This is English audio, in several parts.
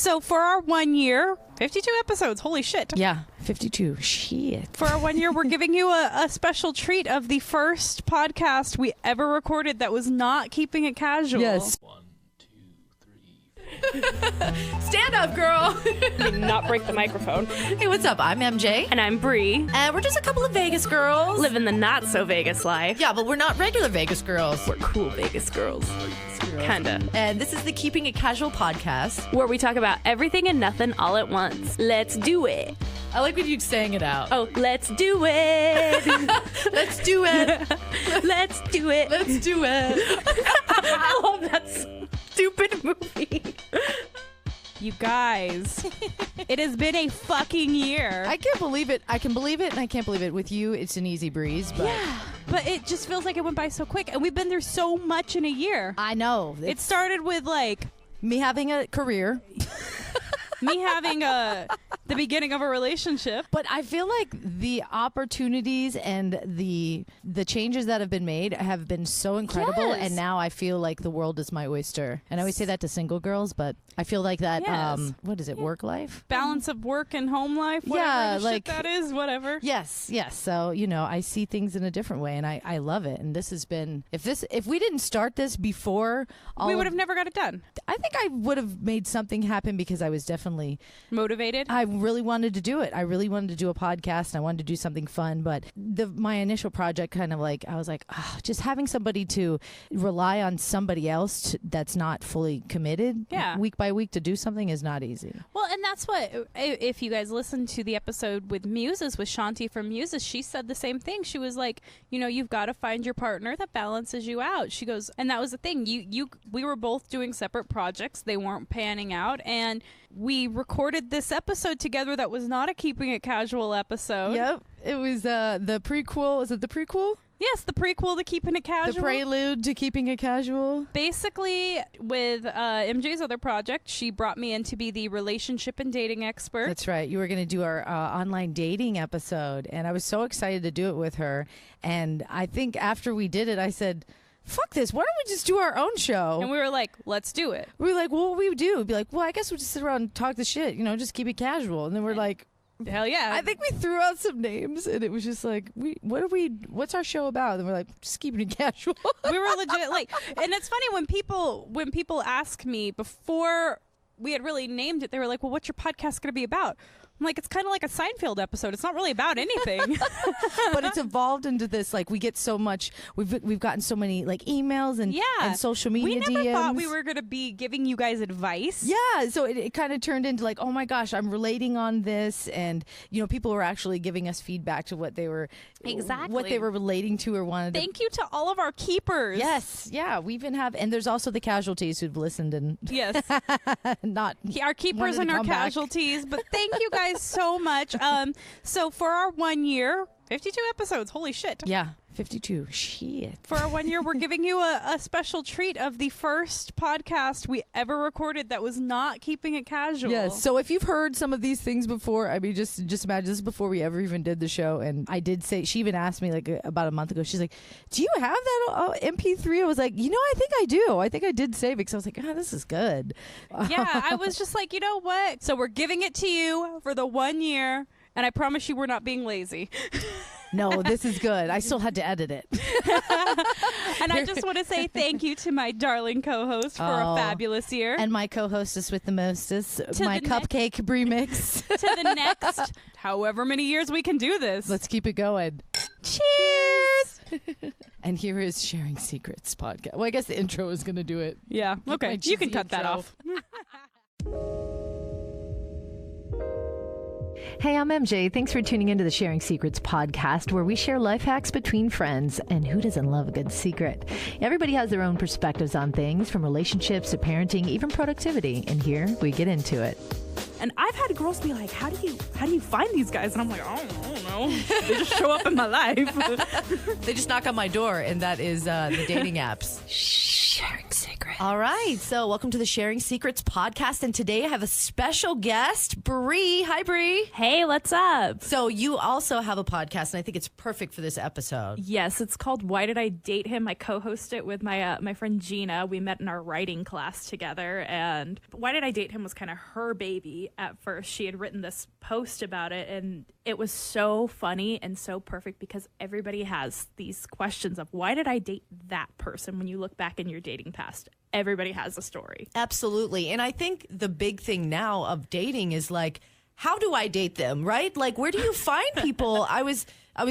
So for our 1 year, 52 episodes, holy shit. Yeah, 52. Shit. For our 1 year, we're giving you a special treat of the first podcast we ever recorded that was not keeping it casual. Yes. 1, 2, 3. Stand up, girl. Not break the microphone. Hey, what's up? I'm MJ. And I'm Bree. And we're just a couple of Vegas girls. Living the not so Vegas life. Yeah, but we're not regular Vegas girls. We're cool Vegas girls. Kinda. And this is the Keeping It Casual podcast. Where we talk about everything and nothing all at once. Let's do it. I like when you sang it out. Oh, let's do it. Let's do it. Let's do it. Let's do it. I love that stupid movie. You guys, it has been a fucking year. I can't believe it. I can believe it, and I can't believe it. With you, it's an easy breeze. But Yeah, but it just feels like it went by so quick, and we've been through so much in a year. I know. It started with like me having a career. me having the beginning of a relationship. But I feel like the opportunities and the changes that have been made have been so incredible. Yes. And now I feel like the world is my oyster. And I always say that to single girls, but I feel like that, Yes. what is it, work life? Balance of work and home life, whatever Yeah, the like- shit that is, whatever. Yes. So, I see things in a different way, and I love it. And this has been, if we didn't start this before We would have never got it done. I think I would have made something happen because I was definitely, Motivated. I really wanted to do it. I really wanted to do a podcast, and I wanted to do something fun. But my initial project kind of like, I was like, just having somebody to rely on somebody else that's not fully committed week by week to do something is not easy. Well, and that's what, if you guys listen to the episode with Muses, with Shanti from Muses, she said the same thing. She was like, you've got to find your partner that balances you out. She goes, and that was the thing. We were both doing separate projects. They weren't panning out. And we recorded this episode together that was not a Keeping It Casual episode. Yep. It was the prequel. Is it the prequel? Yes, the prequel to Keeping It Casual. The prelude to Keeping It Casual. Basically, with MJ's other project, she brought me in to be the relationship and dating expert. That's right. You were going to do our online dating episode, and I was so excited to do it with her. And I think after we did it, I said, fuck this. Why don't we just do our own show? And we were like, let's do it. We were like, well, what we do? We'd be like, well, I guess we'll just sit around and talk the shit, just keep it casual. And then we're like, hell yeah. I think we threw out some names, and it was just like, what's our show about? And we're like, just keeping it casual. We were legit like, and it's funny when people ask me before we had really named it, they were like, well, what's your podcast going to be about? I'm like, it's kind of like a Seinfeld episode. It's not really about anything. But it's evolved into this, like, we get so much, we've gotten so many, like, emails and social media DMs. We never thought we were going to be giving you guys advice. Yeah, so it kind of turned into like, oh my gosh, I'm relating on this, and people were actually giving us feedback to what they were what they were relating to or wanted. Thank you to all of our keepers. Yes, yeah, we even have, and there's also the casualties who've listened and yes, not our keepers and our casualties. But thank you guys so much. So for our 1 year, 52 episodes, holy shit. Yeah, 52. Shit. For our 1 year, we're giving you a special treat of the first podcast we ever recorded that was not Keeping It Casual. Yes. So if you've heard some of these things before, I mean, just imagine this is before we ever even did the show. And I did say, she even asked me like about a month ago, she's like, do you have that MP3? I was like, I think I do. I think I did save it because I was like, this is good. Yeah, I was just like, you know what? So we're giving it to you for the 1 year. And I promise you we're not being lazy. No, this is good. I still had to edit it. And I just want to say thank you to my darling co-host for a fabulous year. And my co-hostess with the mostest, my cupcake Brie mix. To the next however many years we can do this. Let's keep it going. Cheers! And here is Sharing Secrets podcast. Well, I guess the intro is going to do it. Yeah, okay. You can cut that off. Hey, I'm MJ. Thanks for tuning into the Sharing Secrets podcast, where we share life hacks between friends. And who doesn't love a good secret? Everybody has their own perspectives on things, from relationships to parenting, even productivity. And here we get into it. And I've had girls be like, how do you find these guys? And I'm like, I don't know. They just show up in my life. They just knock on my door, and that is the dating apps. Sharing Secrets. All right. So, welcome to the Sharing Secrets podcast. And today I have a special guest, Bree. Hi, Bree. Hey, what's up? So, you also have a podcast, and I think it's perfect for this episode. Yes, it's called Why Did I Date Him? I co-host it with my friend Gina. We met in our writing class together, and Why Did I Date Him was kind of her baby at first. She had written this post about it, and it was so funny and so perfect because everybody has these questions of why did I date that person when you look back in your dating past? Everybody has a story. Absolutely. And I think the big thing now of dating is like, how do I date them, right? Like, where do you find people? I was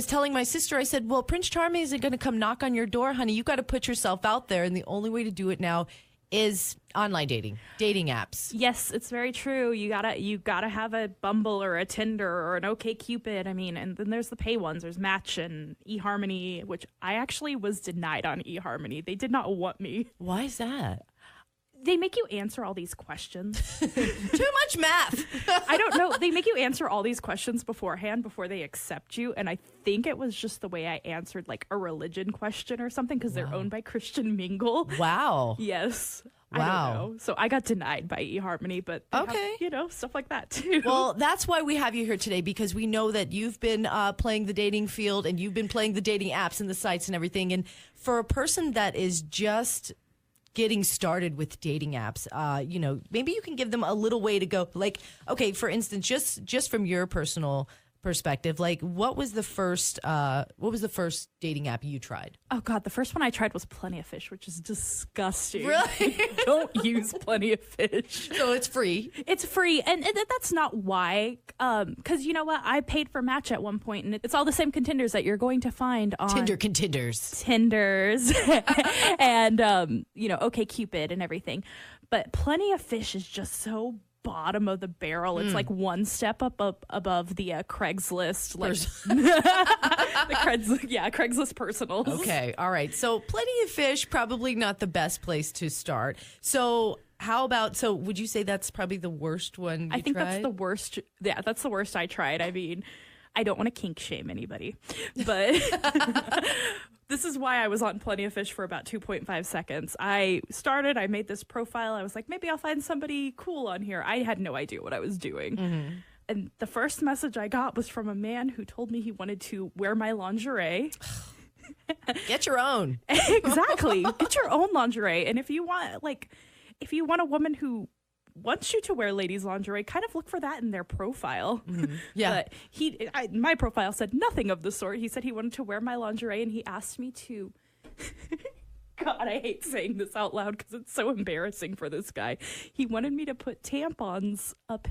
telling my sister, I said, well, Prince Charming isn't going to come knock on your door, honey. You got to put yourself out there. And the only way to do it now is online dating apps. Yes, it's very true. You gotta have a Bumble or a Tinder or an OkCupid. I mean, and then there's the pay ones. There's Match and eHarmony, which I actually was denied on eHarmony. They did not want me. Why is that? They make you answer all these questions. Too much math. I don't know. They make you answer all these questions beforehand before they accept you. And I think it was just the way I answered like a religion question or something because they're owned by Christian Mingle. Wow. Yes. Wow. I don't know. So I got denied by eHarmony, but they okay. have, stuff like that too. Well, that's why we have you here today, because we know that you've been playing the dating field and you've been playing the dating apps and the sites and everything. And for a person that is just getting started with dating apps, maybe you can give them a little way to go. Like, okay, for instance, just from your personal perspective, like what was the first dating app you tried? Oh God, the first one I tried was Plenty of Fish, which is disgusting. Really? Don't use Plenty of Fish. So it's free. It's free, and that's not why. Because you know what, I paid for Match at one point, and it's all the same contenders that you're going to find on Tinders, and OkCupid and everything. But Plenty of Fish is just so bottom of the barrel. It's like one step up above the Craigslist, like the Craigslist personals. Okay, all right. So Plenty of Fish, probably not the best place to start. So how about, would you say that's probably the worst one I think tried? that's the worst. Yeah, that's the worst I tried. I mean, I don't want to kink shame anybody, but this is why I was on Plenty of Fish for about 2.5 seconds. I made this profile. I was like, maybe I'll find somebody cool on here. I had no idea what I was doing. Mm-hmm. And the first message I got was from a man who told me he wanted to wear my lingerie. Get your own. Exactly. Get your own lingerie. And if you want a woman who wants you to wear ladies' lingerie, kind of look for that in their profile. Mm-hmm. Yeah. But my profile said nothing of the sort. He said he wanted to wear my lingerie, and he asked me to... God, I hate saying this out loud because it's so embarrassing for this guy. He wanted me to put tampons up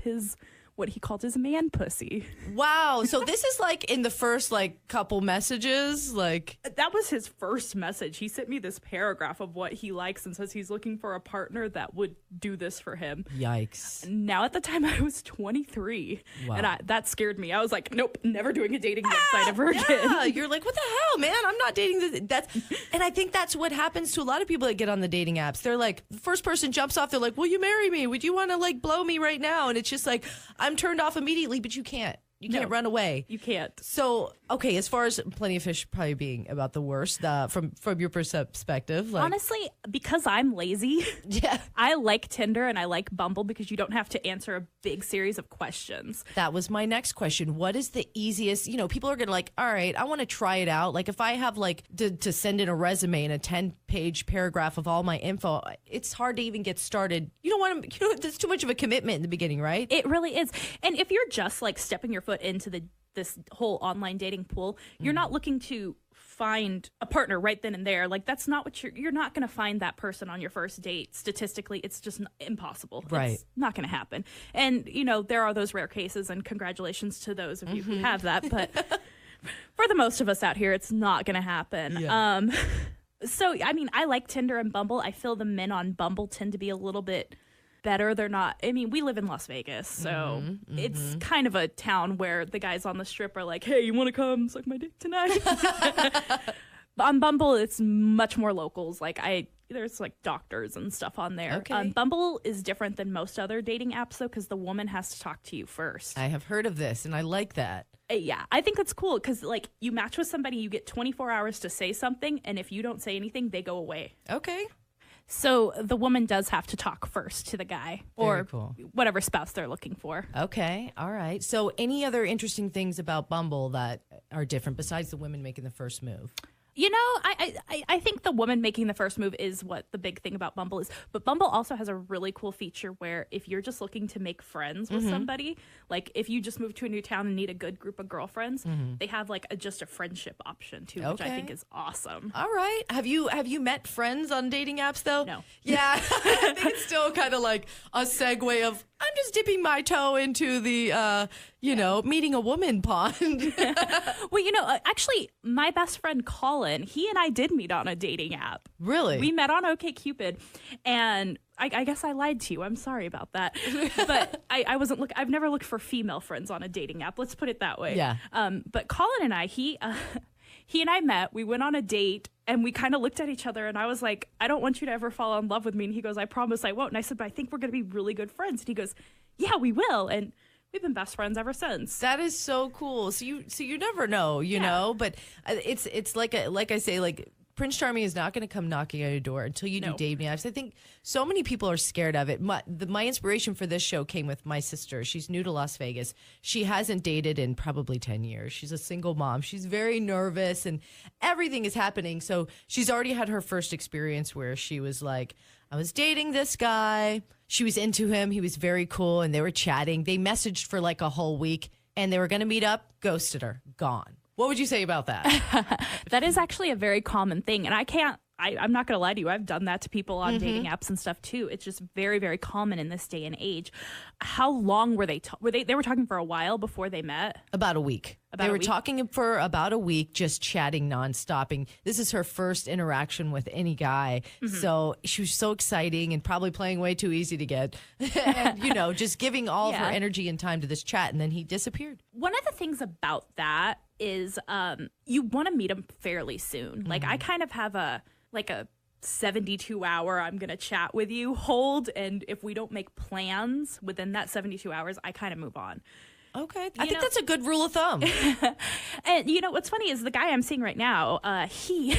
what he called his man pussy. Wow. So this is like in the first couple messages, like that was his first message. He sent me this paragraph of what he likes and says he's looking for a partner that would do this for him. Yikes. Now at the time I was 23. Wow. And that scared me. I was like, nope, never doing a dating website ever again. You're like, what the hell, man? I'm not dating this. And I think that's what happens to a lot of people that get on the dating apps. They're like, the first person jumps off, they're like, will you marry me? Would you want to blow me right now? And it's just like, I'm turned off immediately, but you can't. You can't run away. You can't. So, okay, as far as Plenty of Fish probably being about the worst, from your perspective. Honestly, because I'm lazy, yeah, I like Tinder and I like Bumble because you don't have to answer a big series of questions. That was my next question. What is the easiest, people are going to all right, I want to try it out. If I have to send in a resume and a 10-page paragraph of all my info, it's hard to even get started. You don't want to, there's too much of a commitment in the beginning, right? It really is. And if you're just stepping your foot into this whole online dating pool, you're not looking to find a partner right then and there. That's not what you're not going to find that person on your first date. Statistically, it's just impossible. Right. It's not going to happen. And, there are those rare cases, and congratulations to those of you who have that. But for the most of us out here, it's not going to happen. Yeah. So, I mean, I like Tinder and Bumble. I feel the men on Bumble tend to be a little bit better. They're not, we live in Las Vegas, so it's kind of a town where the guys on the strip are like, hey, you want to come suck my dick tonight? But on Bumble, it's much more locals. There's doctors and stuff on there. Okay. Bumble is different than most other dating apps, though, because the woman has to talk to you first. I have heard of this, and I like that. Yeah, I think that's cool because, you match with somebody, you get 24 hours to say something, and if you don't say anything, they go away. Okay. So the woman does have to talk first to the guy or cool. whatever spouse they're looking for. Okay. All right. So any other interesting things about Bumble that are different besides the women making the first move? You know, I think the woman making the first move is what the big thing about Bumble is. But Bumble also has a really cool feature where if you're just looking to make friends with somebody, like if you just moved to a new town and need a good group of girlfriends, they have like just a friendship option too, which I think is awesome. All right. Have you met friends on dating apps though? No. Yeah. I think it's still kind of like a segue of I'm just dipping my toe into the meeting a woman pond. Well, actually, my best friend Colin, he and I did meet on a dating app. Really? We met on OkCupid, and I guess I lied to you. I'm sorry about that. But I've never looked for female friends on a dating app. Let's put it that way. Yeah. But Colin and I, he and I met. We went on a date, and we kind of looked at each other, and I was like, I don't want you to ever fall in love with me. And he goes, I promise I won't. And I said, but I think we're going to be really good friends. And he goes, yeah, we will. And we've been best friends ever since. That is so cool. So you never know, you know, but it's like I say, like Prince Charming is not going to come knocking at your door until you do dating apps. I think so many people are scared of it. My inspiration for this show came with my sister. She's new to Las Vegas. She hasn't dated in probably 10 years. She's a single mom. She's very nervous and everything is happening. So she's already had her first experience where she was like, I was dating this guy. She was into him. He was very cool and they were chatting. They messaged for like a whole week and they were going to meet up, ghosted her, gone. What would you say about that? That is actually a very common thing. And I'm not going to lie to you. I've done that to people on dating apps and stuff too. It's just very, very common in this day and age. How long were they? They were talking for a while before they met? About a week. They were talking for about a week, just chatting nonstop. This is her first interaction with any guy. So she was so exciting and probably playing way too easy to get. And, just giving all of her energy and time to this chat. And then he disappeared. One of the things about that is you want to meet him fairly soon. Like I kind of have a 72 hour I'm going to chat with you hold. And if we don't make plans within that 72 hours, I kind of move on. Okay. I think that's a good rule of thumb. And what's funny is the guy I'm seeing right now, he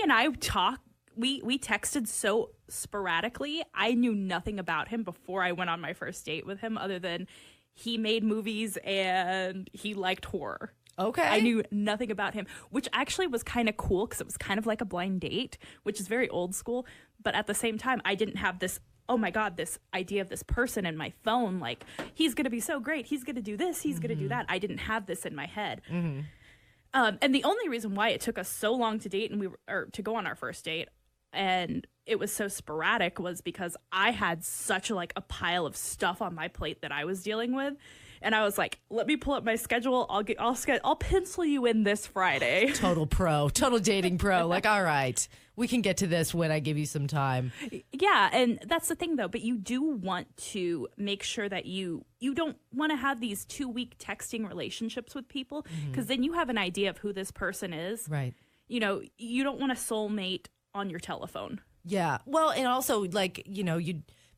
and I talk. We texted so sporadically. I knew nothing about him before I went on my first date with him other than he made movies and he liked horror. Okay. I knew nothing about him, which actually was kind of cool because it was kind of like a blind date, which is very old school. But at the same time, I didn't have this, oh my God, this idea of this person in my phone. Like, he's going to be so great. He's going to do this. He's going to do that. I didn't have this in my head. And the only reason why it took us so long to date and to go on our first date and it was so sporadic was because I had such a pile of stuff on my plate that I was dealing with. And I was like, let me pull up my schedule. I'll pencil you in this Friday. Total dating pro. Like, all right, we can get to this when I give you some time. Yeah. And that's the thing though. But you do want to make sure that you don't want to have these 2-week texting relationships with people because then you have an idea of who this person is. Right. You don't want a soulmate on your telephone. Yeah. Well, and also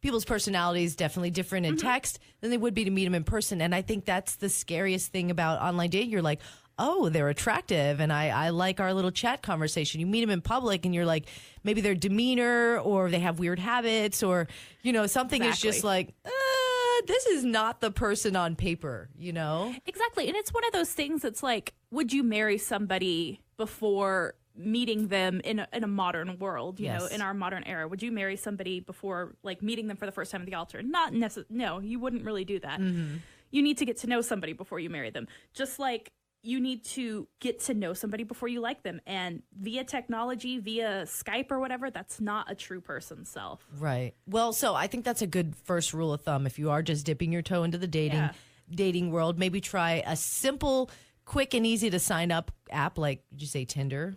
people's personalities definitely different in text than they would be to meet them in person. And I think that's the scariest thing about online dating. You're like, oh, they're attractive and I like our little chat conversation. You meet them in public and you're like, maybe their demeanor or they have weird habits or, something is just like, this is not the person on paper, Exactly. And it's one of those things that's like, would you marry somebody before meeting them in a modern world, in our modern era? Would you marry somebody before meeting them for the first time at the altar? Not necessarily. No, you wouldn't really do that. You need to get to know somebody before you marry them. Just like you need to get to know somebody before you like them. And via technology, via Skype or whatever, that's not a true person's self. Right. Well, so I think that's a good first rule of thumb. If you are just dipping your toe into the dating world, maybe try a simple, quick and easy to sign up app like, did you say Tinder,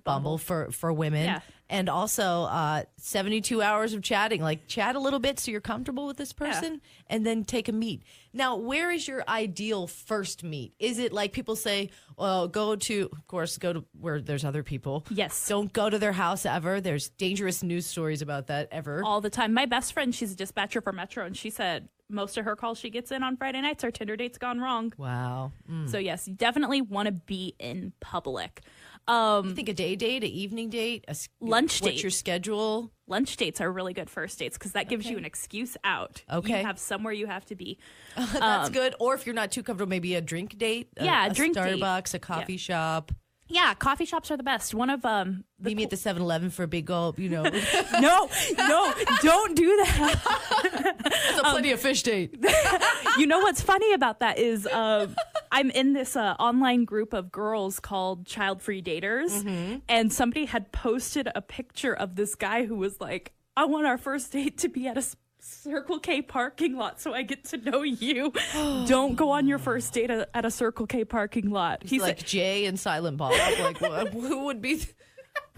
Bumble for women, and also 72 hours of chatting. Like chat a little bit so you're comfortable with this person, and then take a meet. Now, where is your ideal first meet? Is it like people say, well, go to where there's other people. Yes. Don't go to their house ever. There's dangerous news stories about that ever. All the time. My best friend, she's a dispatcher for Metro, and she said most of her calls she gets in on Friday nights are Tinder dates gone wrong. Wow. So yes, you definitely want to be in public. You think a day date, an evening date, Lunch what's date. your schedule? Lunch dates are really good first dates because that gives you an excuse out. Okay. You have somewhere you have to be. That's good. Or if you're not too comfortable, maybe a drink date. A drink date. Starbucks, a coffee shop. Yeah, coffee shops are the best. One of Meet me at the 7-Eleven for a big gulp, no, don't do that. That's a plenty of fish date. You know what's funny about that is I'm in this online group of girls called Child Free Daters, and somebody had posted a picture of this guy who was like, I want our first date to be at a Circle K parking lot so I get to know you. Don't go on your first date at a Circle K parking lot. He's like Jay and Silent Bob. Like, who would be...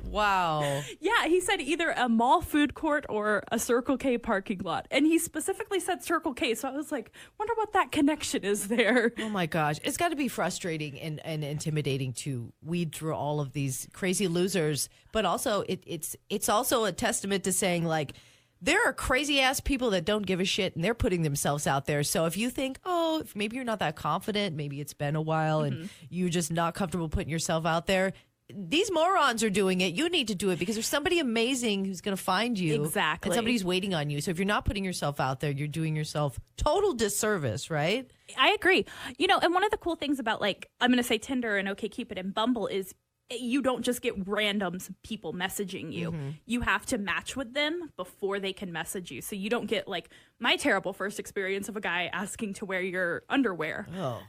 Wow. Yeah, he said either a mall food court or a Circle K parking lot. And he specifically said Circle K. So I was like, wonder what that connection is there. Oh my gosh. It's got to be frustrating and intimidating to weed through all of these crazy losers. But also, it's also a testament to saying, like, there are crazy ass people that don't give a shit and they're putting themselves out there. So if you think, if maybe you're not that confident, maybe it's been a while and you're just not comfortable putting yourself out there, these morons are doing it. You need to do it because there's somebody amazing who's going to find you. Exactly. And somebody's waiting on you. So if you're not putting yourself out there, you're doing yourself total disservice, right? I agree. And one of the cool things about, like, I'm going to say Tinder and OkCupid and Bumble is you don't just get random people messaging you. You have to match with them before they can message you. So you don't get, like, my terrible first experience of a guy asking to wear your underwear. Oh.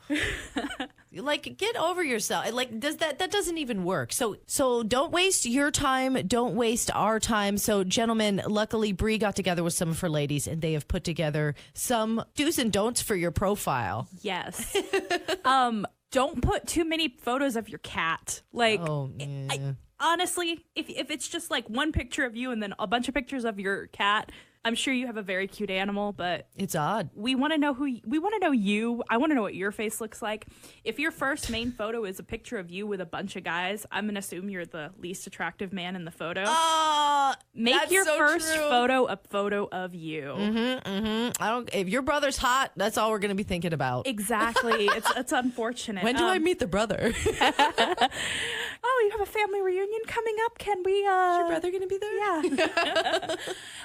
Like, get over yourself. Like, that doesn't even work. So don't waste your time. Don't waste our time. So, gentlemen, luckily Bree got together with some of her ladies and they have put together some do's and don'ts for your profile. Yes. Don't put too many photos of your cat. Like, honestly, if it's just like one picture of you and then a bunch of pictures of your cat, I'm sure you have a very cute animal, but it's odd. We want to know we want to know you. I want to know what your face looks like. If your first main photo is a picture of you with a bunch of guys, I'm going to assume you're the least attractive man in the photo. Make your first photo a photo of you. If your brother's hot, that's all we're going to be thinking about. Exactly. It's unfortunate. When do I meet the brother? You have a family reunion coming up. Can we Is your brother going to be there?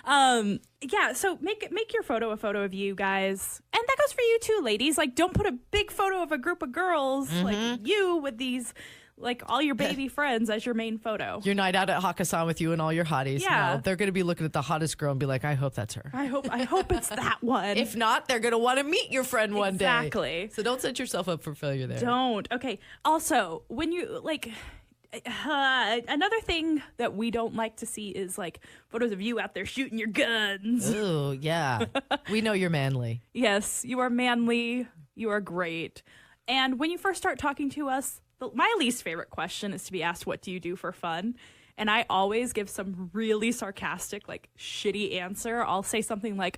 Yeah. Yeah, so make your photo a photo of you guys. And that goes for you too, ladies. Like, don't put a big photo of a group of girls like you with these, like, all your baby friends as your main photo. Your night out at Hakkasan with you and all your hotties. Yeah. No, they're going to be looking at the hottest girl and be like, I hope that's her. I hope it's that one. If not, they're going to want to meet your friend one day. Exactly. So don't set yourself up for failure there. Don't. Okay. Also, when you, like... another thing that we don't like to see is, like, photos of you out there shooting your guns. Ooh, yeah. We know you're manly. Yes, you are manly. You are great. And when you first start talking to us, my least favorite question is to be asked, what do you do for fun? And I always give some really sarcastic, like, shitty answer. I'll say something like,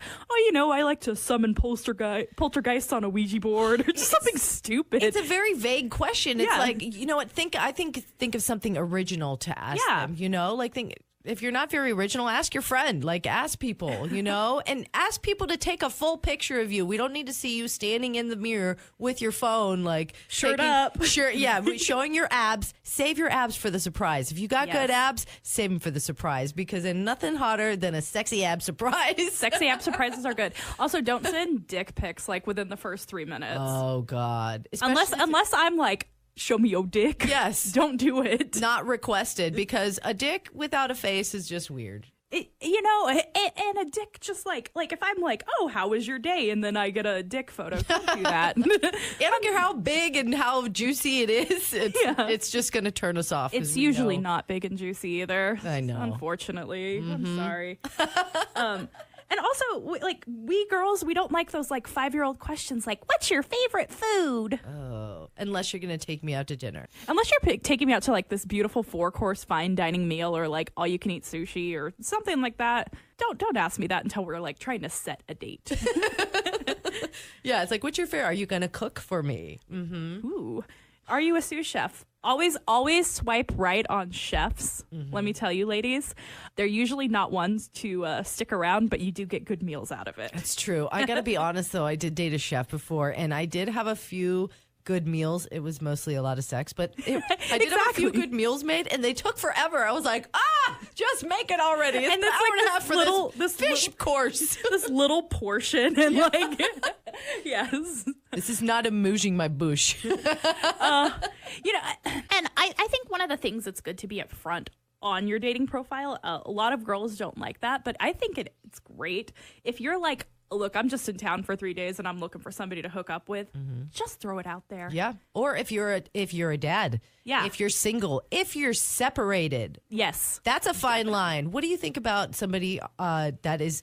I like to summon poltergeists on a Ouija board, or just something stupid. It's a very vague question. It's Yeah. like, you know what? Think of something original to ask them, if you're not very original, ask your friend, like, ask people, and ask people to take a full picture of you. We don't need to see you standing in the mirror with your phone, like, showing your abs. Save your abs for the surprise. If you got good abs, save them for the surprise, because there's nothing hotter than a sexy ab surprise. Sexy ab surprises are good. Also, don't send dick pics, like, within the first 3 minutes. Oh, God. Unless I'm like, show me your dick. Yes. Don't do it. Not requested, because a dick without a face is just weird. And a dick just like if I'm like, how was your day? And then I get a dick photo. Don't do that. I don't care how big and how juicy it is. It's just going to turn us off. It's usually not big and juicy either. I know. Unfortunately. I'm sorry. And also, like, we girls, we don't like those, like, 5-year-old questions like, what's your favorite food? Oh, unless you're going to take me out to dinner. Unless you're taking me out to, like, this beautiful 4-course fine dining meal, or, like, all-you-can-eat sushi or something like that. Don't ask me that until we're, like, trying to set a date. Yeah, it's like, what's your favorite? Are you going to cook for me? Mm-hmm. Ooh. Are you a sous chef? Always swipe right on chefs. Let me tell you, ladies, they're usually not ones to stick around, but you do get good meals out of it. That's true. I got to be honest, though. I did date a chef before, and I did have a few good meals. It was mostly a lot of sex, but I did have a few good meals made, and they took forever. I was like, just make it already. It's And an it's hour like and a half for this fish course. This little portion, and like, yes. This is not amusing my bush. You know, and I think one of the things that's good to be upfront on your dating profile, a lot of girls don't like that, but I think it's great if you're like, look, I'm just in town for 3 days and I'm looking for somebody to hook up with. Just throw it out there. Yeah. Or if you're a dad. Yeah. If you're single. If you're separated. Yes. That's a fine line. What do you think about somebody that is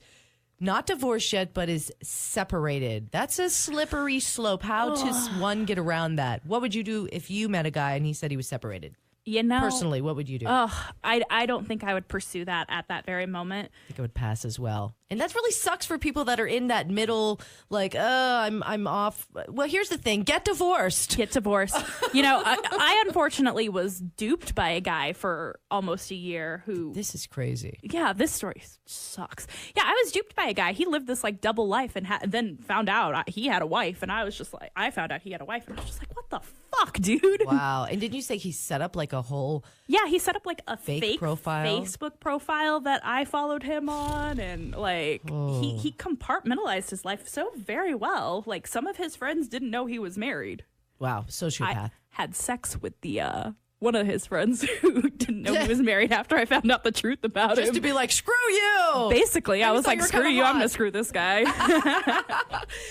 not divorced yet but is separated? That's a slippery slope. How does one get around that? What would you do if you met a guy and he said he was separated? You know, Personally, what would you do? I don't think I would pursue that at that very moment. I think it would pass as well. And that really sucks for people that are in that middle, like, I'm off. Well, here's the thing. Get divorced. Get divorced. You know, I unfortunately was duped by a guy for almost a year who... This is crazy. Yeah, this story sucks. Yeah, I was duped by a guy. He lived this like double life and then found out he had a wife. And I was just like, I found out he had a wife. And I was just like, what the fuck, dude? Wow. And did you say he set up like a whole... Yeah, he set up like a fake profile? Facebook profile that I followed him on, and like he compartmentalized his life so very well. Like some of his friends didn't know he was married. Wow, sociopath. I had sex with the one of his friends who didn't know he was married after I found out the truth about him. Just to be like, screw you! Basically, I was like, screw you, I'm hot. going to screw this guy.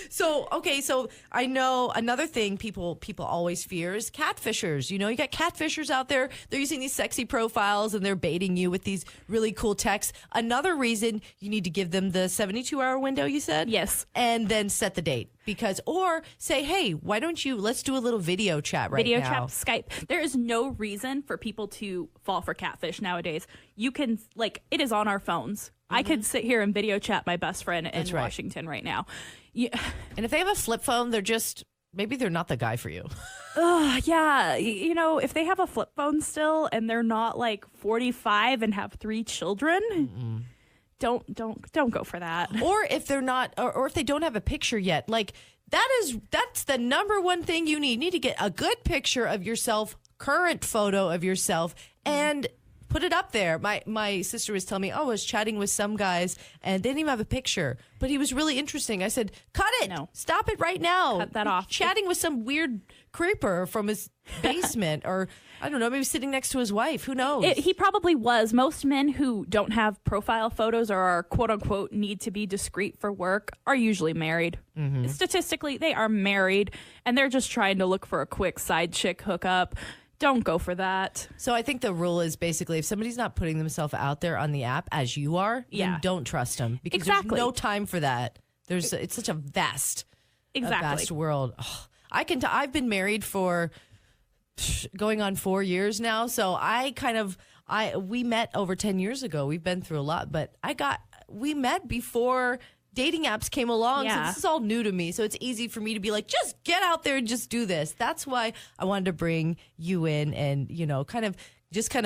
So I know another thing people always fear is catfishers. You know, you got catfishers out there. They're using these sexy profiles and they're baiting you with these really cool texts. Another reason you need to give them the 72-hour window, you said? Yes. And then set the date. Or say, hey, why don't let's do a little video chat right now. Video chat, Skype. There is no reason for people to fall for catfish nowadays. You can, like, it is on our phones. I could sit here and video chat my best friend in Washington right now. Yeah. And if they have a flip phone, maybe they're not the guy for you. Yeah. You know, if they have a flip phone still and they're not like 45 and have 3 children, don't go for that. Or if they're not, or if they don't have a picture yet, like that's the number one thing you need. You need to get a good picture of yourself, current photo of yourself, and put it up there. My sister was telling me, I was chatting with some guys and they didn't even have a picture, but he was really interesting. I said, cut it. No. Stop it right now. Cut that off. Chatting with some weird creeper from his basement or I don't know, maybe sitting next to his wife. Who knows? He probably was. Most men who don't have profile photos or are quote unquote need to be discreet for work are usually married. Statistically, they are married and they're just trying to look for a quick side chick hookup. Don't go for that. So I think the rule is basically if somebody's not putting themselves out there on the app as you are, then don't trust them because there's no time for that. It's such a vast world. Oh, I've been married for going on 4 years now, so we met over 10 years ago. We've been through a lot, but we met before dating apps came along, so this is all new to me. So it's easy for me to be like, just get out there and just do this. That's why I wanted to bring you in and, kind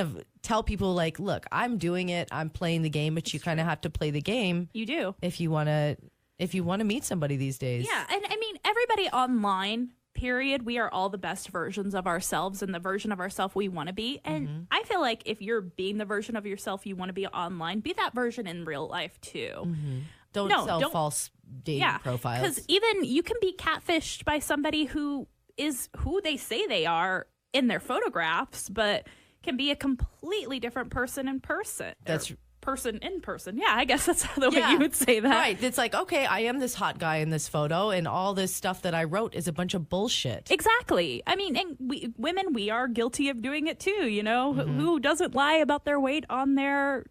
of tell people like, look, I'm doing it. I'm playing the game, but you kind of have to play the game. You do. If you want to meet somebody these days. Yeah, and I mean, everybody online, period, we are all the best versions of ourselves and the version of ourselves we want to be. And I feel like if you're being the version of yourself you want to be online, be that version in real life too. Don't sell false dating profiles. Because even you can be catfished by somebody who is who they say they are in their photographs, but can be a completely different person in person. That's person in person. Yeah, I guess that's the way you would say that. Right. It's like, okay, I am this hot guy in this photo, and all this stuff that I wrote is a bunch of bullshit. Exactly. I mean, and women, we are guilty of doing it too, Who doesn't lie about their weight on their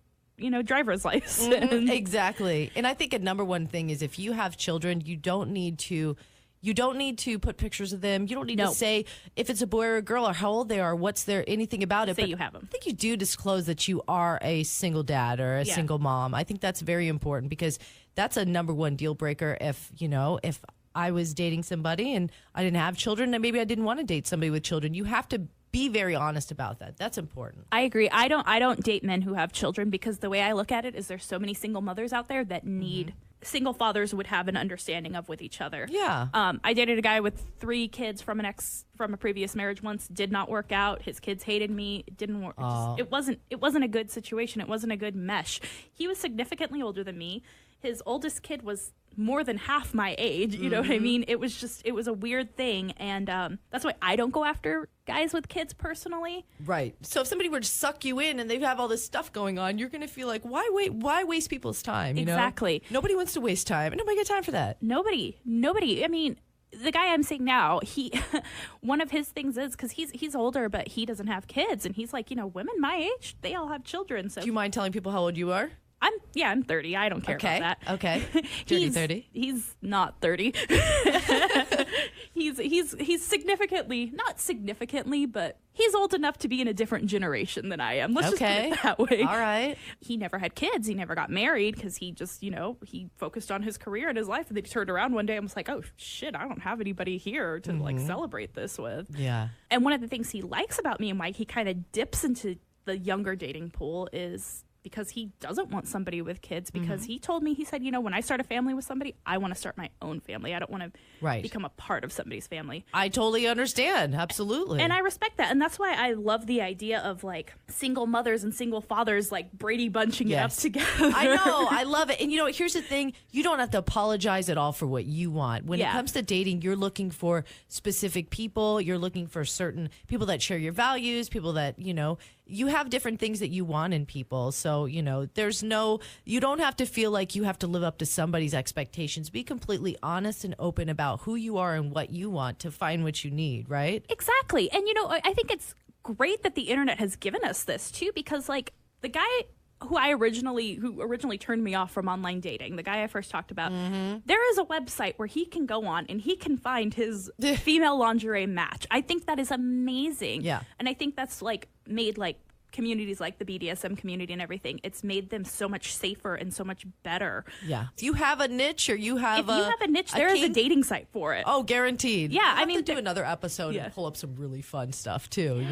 driver's license. Exactly. And I think a number one thing is if you have children, you don't need to put pictures of them. You don't need to say if it's a boy or a girl or how old they are, what's their anything about it. Say but you have them. I think you do disclose that you are a single dad or a single mom. I think that's very important because that's a number one deal breaker. If I was dating somebody and I didn't have children, and maybe I didn't want to date somebody with children, you have to be very honest about that. That's important. I agree. I don't date men who have children because the way I look at it is there's so many single mothers out there that need single fathers would have an understanding of with each other. Yeah. I dated a guy with 3 kids from a previous marriage once. Did not work out. His kids hated me. It didn't work. It wasn't a good situation. It wasn't a good mesh. He was significantly older than me. His oldest kid was more than half my age. You know what I mean? It was a weird thing. And that's why I don't go after guys with kids personally. Right. So if somebody were to suck you in and they have all this stuff going on, you're going to feel like, why waste people's time? You Exactly. know? Nobody wants to waste time. And nobody got time for that. Nobody. I mean, the guy I'm seeing now, he, one of his things is, because he's older, but he doesn't have kids. And he's like, women my age, they all have children. So Do you mind telling people how old you are? I'm 30. I don't care about that. Okay. Dirty 30. He's not 30. he's significantly, not significantly, but he's old enough to be in a different generation than I am. Let's just put it that way. All right. He never had kids. He never got married because he just, he focused on his career and his life. And then he turned around one day and was like, oh shit, I don't have anybody here to like celebrate this with. Yeah. And one of the things he likes about me and Mike, he kind of dips into the younger dating pool is because he doesn't want somebody with kids, because he told me, he said, when I start a family with somebody, I want to start my own family. I don't want to become a part of somebody's family. I totally understand. Absolutely. And I respect that. And that's why I love the idea of like single mothers and single fathers, like Brady bunching it up together. I know. I love it. And here's the thing. You don't have to apologize at all for what you want. When it comes to dating, you're looking for specific people. You're looking for certain people that share your values, people that, you have different things that you want in people. So, you don't have to feel like you have to live up to somebody's expectations. Be completely honest and open about who you are and what you want to find what you need, right? Exactly. And, I think it's great that the internet has given us this too, because like the guy who originally turned me off from online dating, the guy I first talked about, there is a website where he can go on and he can find his female lingerie match. I think that is amazing. Yeah. And I think that's like made like communities like the BDSM community and everything, it's made them so much safer and so much better. Yeah. If you have a niche or you have a niche, there is a dating site for it. Oh, guaranteed. Yeah. I mean, do another episode and pull up some really fun stuff too,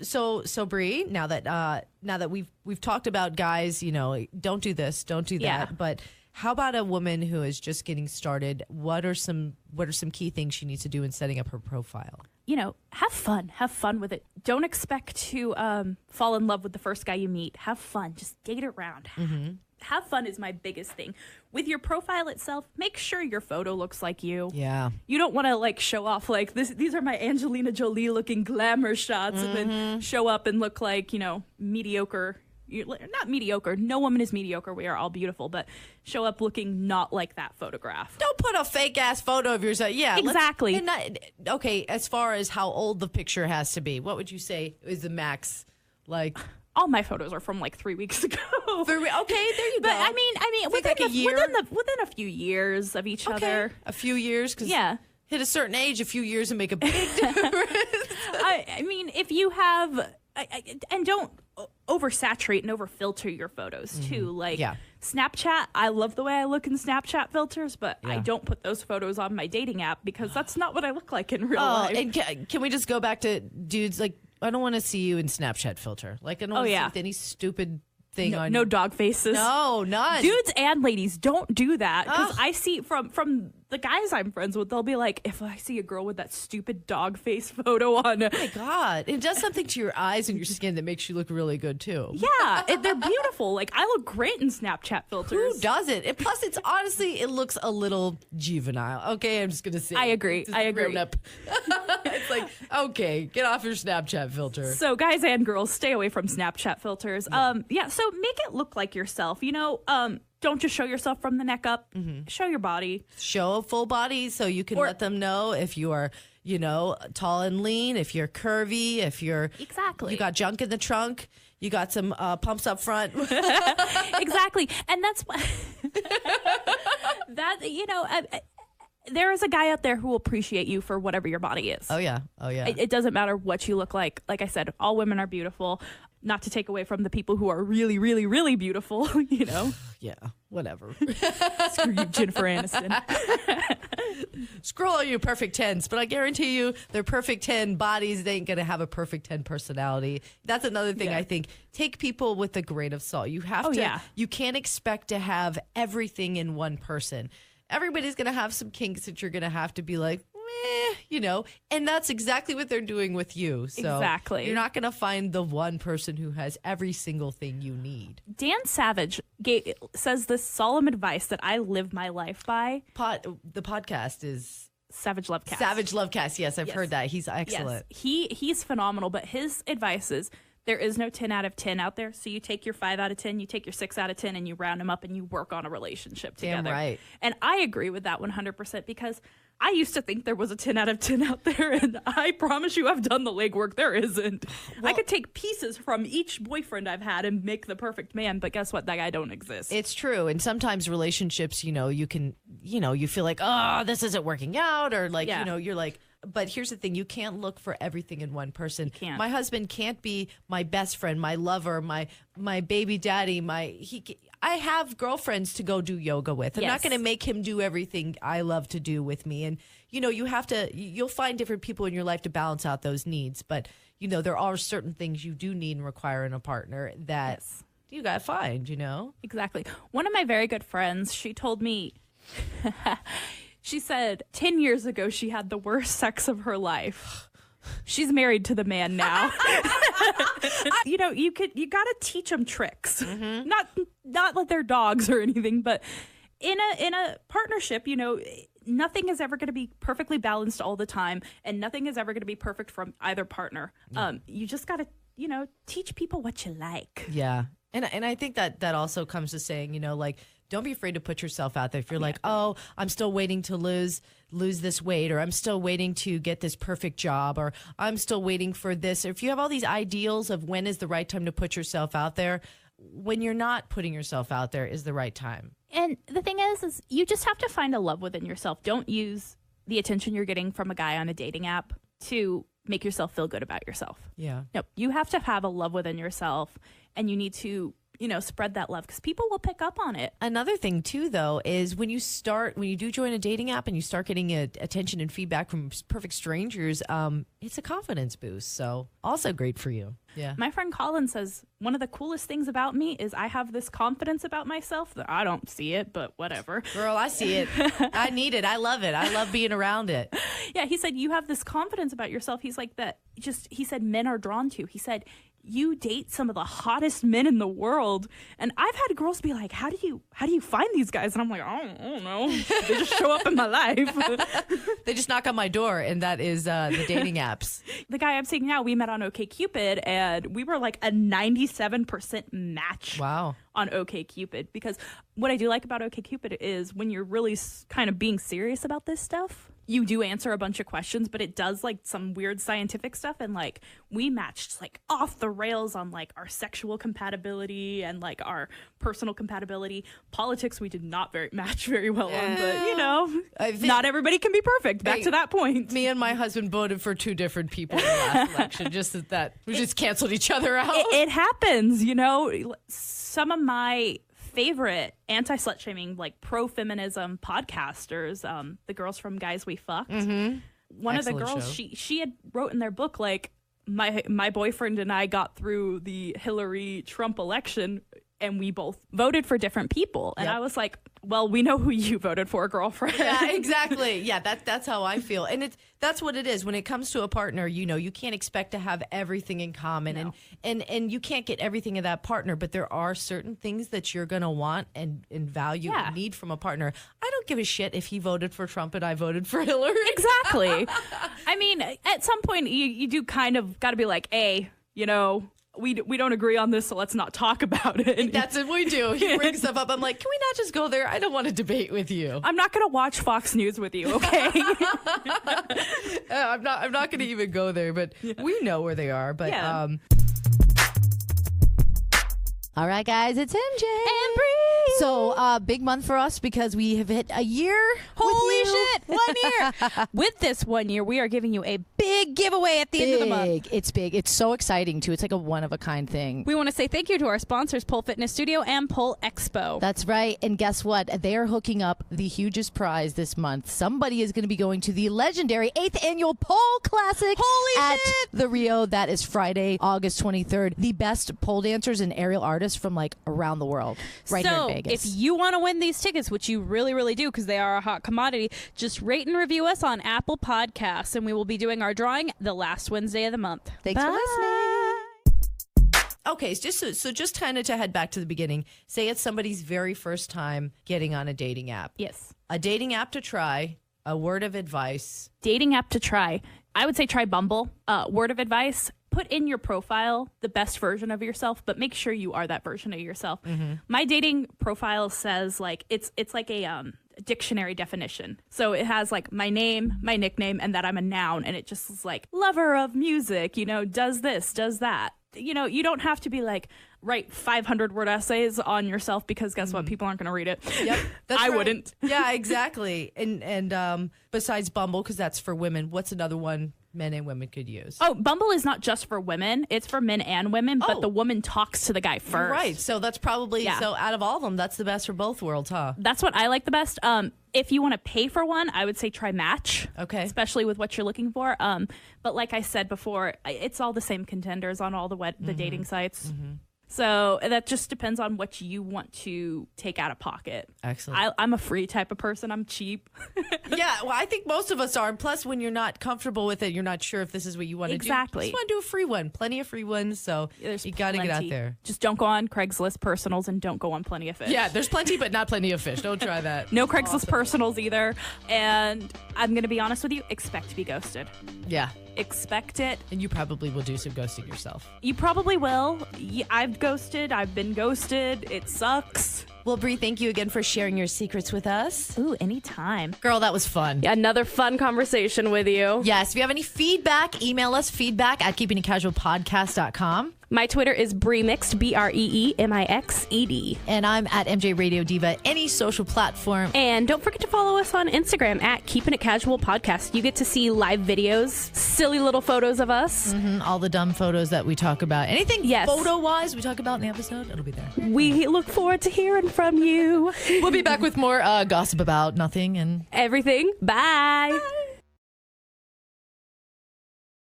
So Bree, now that we've talked about guys, don't do this, don't do that, but how about a woman who is just getting started? What are some key things she needs to do in setting up her profile? Have fun with it. Don't expect to fall in love with the first guy you meet. Have fun. Just date around. Have fun is my biggest thing. With your profile itself, make sure your photo looks like you. Yeah. You don't want to like show off like this. These are my Angelina Jolie looking glamour shots and then show up and look like, mediocre. Not mediocre. No woman is mediocre. We are all beautiful, but show up looking not like that photograph. Don't put a fake ass photo of yourself. Yeah, exactly. Okay, as far as how old the picture has to be, what would you say is the max? Like, all my photos are from like 3 weeks ago. Okay, there you go. But I mean, within a year, within a few years of each other. A few years, because hit a certain age, a few years and make a big difference. I mean, if you have, and don't oversaturate and overfilter your photos too. Like Snapchat, I love the way I look in Snapchat filters, but I don't put those photos on my dating app because that's not what I look like in real life. And can we just go back to dudes? Like, I don't want to see you in Snapchat filter. Like, I don't want to see with any stupid thing on no dog faces. No, none. Dudes and ladies, don't do that, because I see from the guys I'm friends with, they'll be like, if I see a girl with that stupid dog face photo on, oh my god, it does something to your eyes and your skin that makes you look really good too. Yeah, they're beautiful. Like, I look great in Snapchat filters. Who doesn't? And plus, it's honestly, it looks a little juvenile. Okay, I'm just gonna say. I agree. Up. It's like, okay, get off your Snapchat filter. So, guys and girls, stay away from Snapchat filters. So make it look like yourself. Don't just show yourself from the neck up. Show your body. Show a full body so you can let them know if you are, tall and lean, if you're curvy, if you're you got junk in the trunk, you got some pumps up front. Exactly. And that's there is a guy out there who will appreciate you for whatever your body is. Oh yeah. It doesn't matter what you look like. Like I said, all women are beautiful. not to take away from the people who are really, really, really beautiful, you know. Yeah, whatever. Screw you, Jennifer Aniston. Screw all you perfect 10s, but I guarantee you they're perfect 10 bodies. They ain't going to have a perfect 10 personality. That's another thing I think. Take people with a grain of salt. You have to, you can't expect to have everything in one person. Everybody's going to have some kinks that you're going to have to be like, you know, and that's exactly what they're doing with you. So exactly. You're not going to find the one person who has every single thing you need. Dan Savage says this solemn advice that I live my life by. The podcast is Savage Lovecast. Savage Lovecast. Yes, I've heard that. He's excellent. Yes. He's phenomenal, but his advice is there is no 10 out of 10 out there. So you take your 5 out of 10, you take your 6 out of 10, and you round them up and you work on a relationship together. Damn right. And I agree with that 100% because I used to think there was a 10 out of 10 out there, and I promise you I've done the legwork. There isn't. Well, I could take pieces from each boyfriend I've had and make the perfect man, but guess what? That guy don't exist. It's true. And sometimes relationships, you know, you can, you know, you feel like, oh, this isn't working out, or like, you know, you're like, but here's the thing. You can't look for everything in one person. You can't. My husband can't be my best friend, my lover, my baby daddy, I have girlfriends to go do yoga with. I'm not going to make him do everything I love to do with me. And, you know, you'll find different people in your life to balance out those needs. But, you know, there are certain things you do need and require in a partner that you got to find, you know? Exactly. One of my very good friends, she told me, she said 10 years ago she had the worst sex of her life. She's married to the man now. You know, you got to teach them tricks. Mm-hmm. Not like they're dogs or anything, but in a partnership, you know, nothing is ever going to be perfectly balanced all the time, and nothing is ever going to be perfect from either partner. You just got to, you know, teach people what you like. Yeah. And I think that also comes to saying, you know, like, don't be afraid to put yourself out there. If you're like, oh, I'm still waiting to lose this weight, or I'm still waiting to get this perfect job, or I'm still waiting for this. Or if you have all these ideals of when is the right time to put yourself out there, when you're not putting yourself out there is the right time. And the thing is you just have to find a love within yourself. Don't use the attention you're getting from a guy on a dating app to make yourself feel good about yourself. Yeah. No, you have to have a love within yourself, and you need to, you know, spread that love because people will pick up on it. Another thing too, though, is when you do join a dating app and you start getting attention and feedback from perfect strangers, it's a confidence boost. So also great for you. Yeah. My friend Colin says one of the coolest things about me is I have this confidence about myself that I don't see it, but whatever. Girl, I see it. I need it. I love it. I love being around it. Yeah. He said, you have this confidence about yourself. He's like that. He said men are drawn to. He said, you date some of the hottest men in the world, and I've had girls be like, how do you find these guys? And I'm like, I don't know. They just show up in my life. They just knock on my door, and that is the dating apps. The guy I'm seeing now, we met on OkCupid, and we were like a 97% match. Wow. On OkCupid, because what I do like about OkCupid is when you're really kind of being serious about this stuff, you do answer a bunch of questions, but it does like some weird scientific stuff, and like we matched like off the rails on like our sexual compatibility and like our personal compatibility. Politics we did not match very well on, but you know, not everybody can be perfect. Back to that point. Me and my husband voted for two different people in the last election. We just canceled each other out. It happens, you know. Some of my favorite anti-slut shaming, like pro-feminism podcasters, the girls from Guys We Fucked. Mm-hmm. One Excellent of the girls, show. she had wrote in their book, like, my boyfriend and I got through the Hillary Trump election and we both voted for different people. And I was like, well, we know who you voted for, girlfriend. Yeah, exactly. Yeah, that's how I feel. And that's what it is. When it comes to a partner, you know, you can't expect to have everything in common. No. And you can't get everything of that partner, but there are certain things that you're going to want and value and need from a partner. I don't give a shit if he voted for Trump and I voted for Hillary. Exactly. I mean, at some point, you do kind of got to be like, hey, you know, we don't agree on this, so let's not talk about it. That's what we do. He brings stuff up. I'm like, can we not just go there? I don't want to debate with you. I'm not going to watch Fox News with you, okay? I'm not going to even go there, but we know where they are. But all right, guys, it's MJ and Bree. So big month for us because we have hit a year. Holy with you. shit! it. 1 year. With this 1 year, we are giving you a big giveaway at the end of the month. It's big. It's so exciting, too. It's like a one-of-a-kind thing. We want to say thank you to our sponsors, Pole Fitness Studio and Pole Expo. That's right. And guess what? They are hooking up the hugest prize this month. Somebody is going to be going to the legendary 8th Annual Pole Classic at the Rio. That is Friday, August 23rd. The best pole dancers and aerial artists from like around the world right here in Vegas. If you want to win these tickets, which you really, really do because they are a hot commodity, just rate and review us on Apple Podcasts, and we will be doing our drawing the last Wednesday of the month. Thanks for listening. Okay, so just kind of to head back to the beginning, say it's somebody's very first time getting on a dating app. Yes. A dating app to try, a word of advice. Dating app to try. I would say try Bumble. Word of advice, put in your profile the best version of yourself, but make sure you are that version of yourself. Mm-hmm. My dating profile says like it's like a dictionary definition. So it has like my name, my nickname, and that I'm a noun, and it just is like lover of music, does this, does that. You don't have to be like write 500-word essays on yourself because guess what? People aren't going to read it. Yep, that's I right. wouldn't. Yeah, exactly. And besides Bumble, because that's for women, what's another one men and women could use? Oh, Bumble is not just for women. It's for men and women, but the woman talks to the guy first. Right. So that's probably, so out of all of them, that's the best for both worlds, huh? That's what I like the best. If you want to pay for one, I would say try Match. Okay. Especially with what you're looking for. But like I said before, it's all the same contenders on all the dating sites. Mm-hmm. So that just depends on what you want to take out of pocket. Excellent. I'm a free type of person. I'm cheap. Yeah, well, I think most of us are. And plus, when you're not comfortable with it, you're not sure if this is what you want to do. Exactly. Just want to do a free one. Plenty of free ones, so you got to get out there. Just don't go on Craigslist personals and don't go on Plenty of Fish. Yeah, there's plenty, but not plenty of fish. Don't try that. No Craigslist personals either. And I'm going to be honest with you, expect to be ghosted. Yeah. Expect it. And you probably will do some ghosting yourself. You probably will. I've ghosted. I've been ghosted. It sucks. Well, Bree, thank you again for sharing your secrets with us. Ooh, anytime. Girl, that was fun. Yeah, another fun conversation with you. Yes, if you have any feedback, email us feedback@keepingitcasualpodcast.com. My Twitter is Breemixed, BREEMIXED. And I'm at MJ Radio Diva, any social platform. And don't forget to follow us on Instagram at Keeping It Casual Podcast. You get to see live videos, silly little photos of us. Mm-hmm, all the dumb photos that we talk about. Anything photo-wise we talk about in the episode, it'll be there. We look forward to hearing from you. We'll be back with more gossip about nothing and everything. Bye.